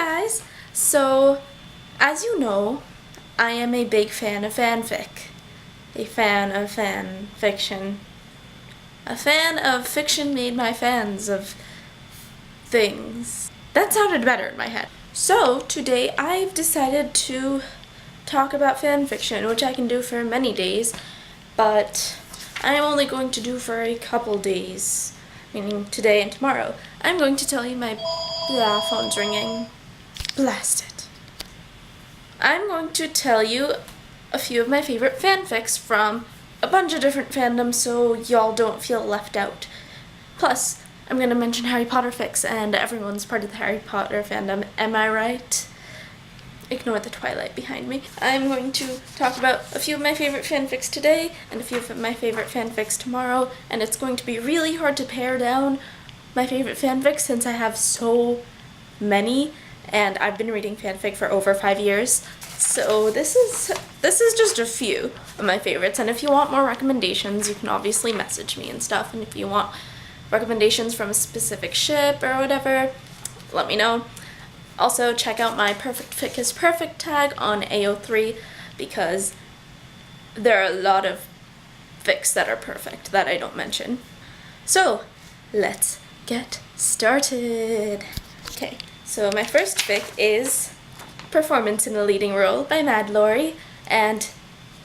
guys! So, as you know, I am a big fan of fanfic. A fan of fan fiction. A fan of fiction made by fans of things. That sounded better in my head. So, today I've decided to talk about fan fiction, which I can do for many days, but I'm only going to do for a couple days, meaning today and tomorrow. I'm going to tell you my phone's ringing. Blast it. I'm going to tell you a few of my favorite fanfics from a bunch of different fandoms so y'all don't feel left out. Plus, I'm going to mention Harry Potter fics, and everyone's part of the Harry Potter fandom, am I right? Ignore the Twilight behind me. I'm going to talk about a few of my favorite fanfics today, and a few of my favorite fanfics tomorrow, and it's going to be really hard to pare down my favorite fanfics since I have so many, and I've been reading fanfic for over 5 years. So this is just a few of my favorites, and if you want more recommendations, you can obviously message me and stuff, and if you want recommendations from a specific ship or whatever, let me know. Also, check out my Perfect Fic is Perfect tag on AO3 because there are a lot of fics that are perfect that I don't mention. So, let's get started. Okay, so my first fic is Performance in a Leading Role by Mad Laurie, and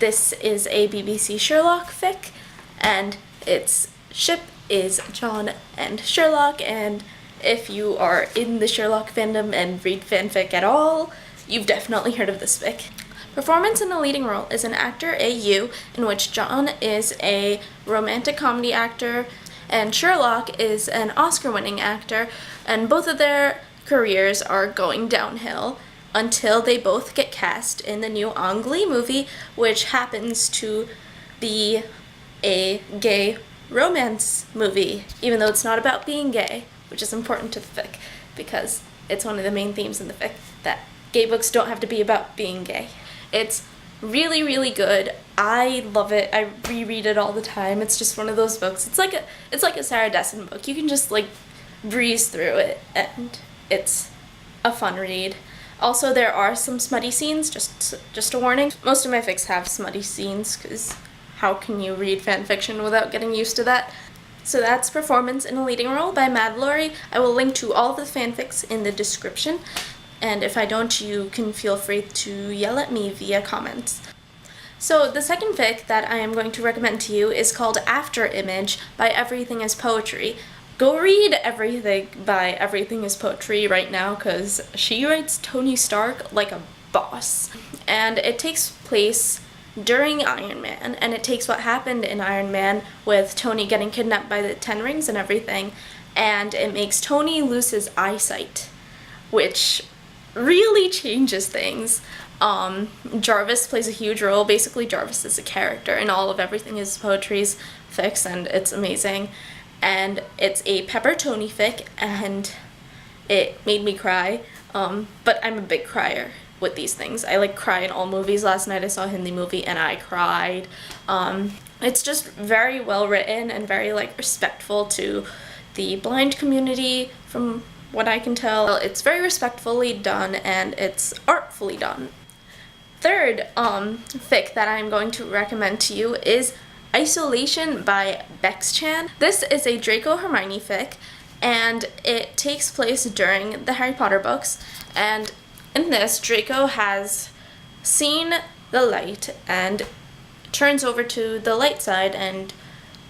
this is a BBC Sherlock fic, and its ship is John and Sherlock, and if you are in the Sherlock fandom and read fanfic at all, you've definitely heard of this fic. Performance in a Leading Role is an actor AU in which John is a romantic comedy actor and Sherlock is an Oscar-winning actor, and both of their careers are going downhill until they both get cast in the new Ang Lee movie, which happens to be a gay romance movie, even though it's not about being gay, which is important to the fic because it's one of the main themes in the fic, that gay books don't have to be about being gay. It's really, really good. I love it. I reread it all the time. It's just one of those books. It's like a Sarah Dessen book. You can just like breeze through it, and it's a fun read. Also, there are some smutty scenes, just a warning. Most of my fics have smutty scenes, because how can you read fanfiction without getting used to that? So that's Performance in a Leading Role by Mad Laurie. I will link to all of the fanfics in the description, and if I don't, you can feel free to yell at me via comments. So the second fic that I am going to recommend to you is called Afterimage by Everything is Poetry. Go read everything by Everything is Poetry right now, because she writes Tony Stark like a boss. And it takes place during Iron Man, and it takes what happened in Iron Man with Tony getting kidnapped by the Ten Rings and everything, and it makes Tony lose his eyesight, which really changes things. Jarvis plays a huge role. Basically, Jarvis is a character in all of Everything is Poetry's fics, and it's amazing. And it's a Pepper Tony fic, and it made me cry, but I'm a big crier with these things. I like cry in all movies. Last night I saw a Hindi movie and I cried. It's just very well written and very like respectful to the blind community from what I can tell. It's very respectfully done and it's artfully done. Third fic that I'm going to recommend to you is Isolation by Bex-chan. This is a Draco Hermione fic, and it takes place during the Harry Potter books, and in this, Draco has seen the light and turns over to the light side and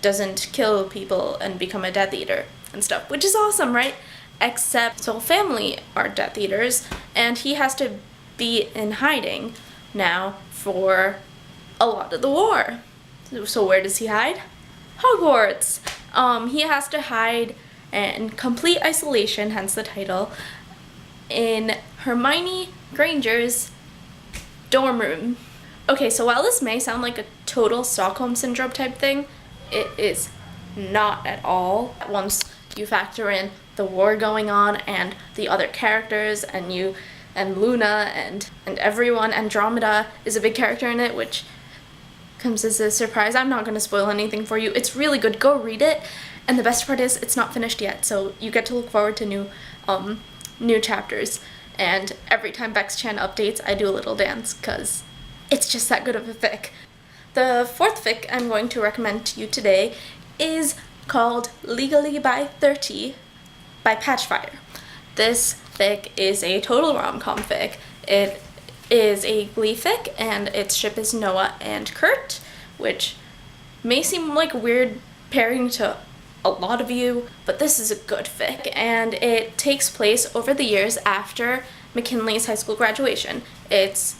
doesn't kill people and become a Death Eater and stuff, which is awesome, right? Except his whole family are Death Eaters, and he has to be in hiding now for a lot of the war. So where does he hide? Hogwarts! He has to hide in complete isolation, hence the title, in Hermione Granger's dorm room. Okay, so while this may sound like a total Stockholm Syndrome type thing, it is not at all. Once you factor in the war going on and the other characters and Luna and everyone, Andromeda is a big character in it, which comes as a surprise. I'm not going to spoil anything for you. It's really good. Go read it. And the best part is it's not finished yet, so you get to look forward to new chapters. and every time Bex-chan updates, I do a little dance, because it's just that good of a fic. The fourth fic I'm going to recommend to you today is called Legally by 30 by Patchfire. This fic is a total rom-com fic. It is a Glee fic, and its ship is Noah and Kurt, which may seem like a weird pairing to a lot of you, but this is a good fic, and it takes place over the years after McKinley's high school graduation. It's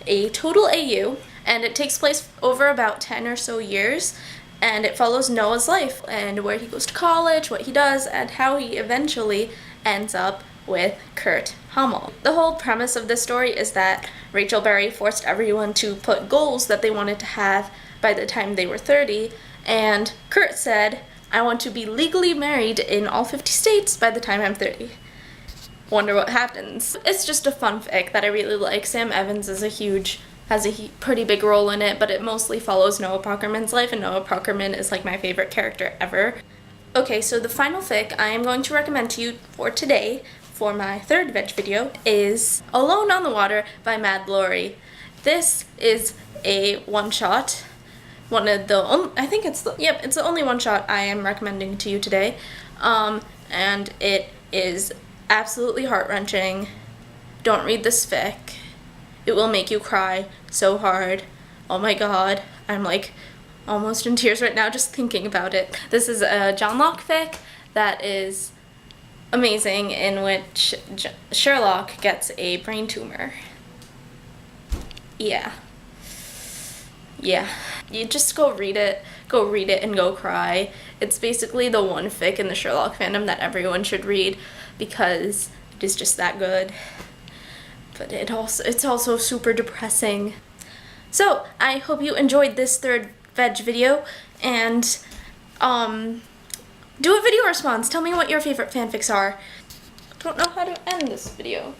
a total AU, and it takes place over about 10 or so years, and it follows Noah's life and where he goes to college, what he does, and how he eventually ends up with Kurt Hummel. The whole premise of this story is that Rachel Berry forced everyone to put goals that they wanted to have by the time they were 30, and Kurt said, I want to be legally married in all 50 states by the time I'm 30. Wonder what happens. It's just a fun fic that I really like. Sam Evans is has a pretty big role in it, but it mostly follows Noah Prockerman's life, and Noah Prockerman is like my favorite character ever. Okay, so the final fic I am going to recommend to you for today, for my third VEDJ video, is Alone on the Water by Mad Lori. This is a one-shot. It's the only one-shot I am recommending to you today. And it is absolutely heart-wrenching. Don't read this fic. It will make you cry so hard. Oh my god, I'm like almost in tears right now just thinking about it. This is a John Locke fic that is amazing, in which Sherlock gets a brain tumor. Yeah. You just go read it and go cry. It's basically the one fic in the Sherlock fandom that everyone should read, because it is just that good. But it's also super depressing. So, I hope you enjoyed this third VEDJ video, and do a video response. Tell me what your favorite fanfics are. Don't know how to end this video.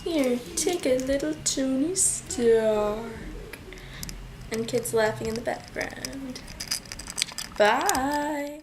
Here, take a little Tony Stark. And kids laughing in the background. Bye!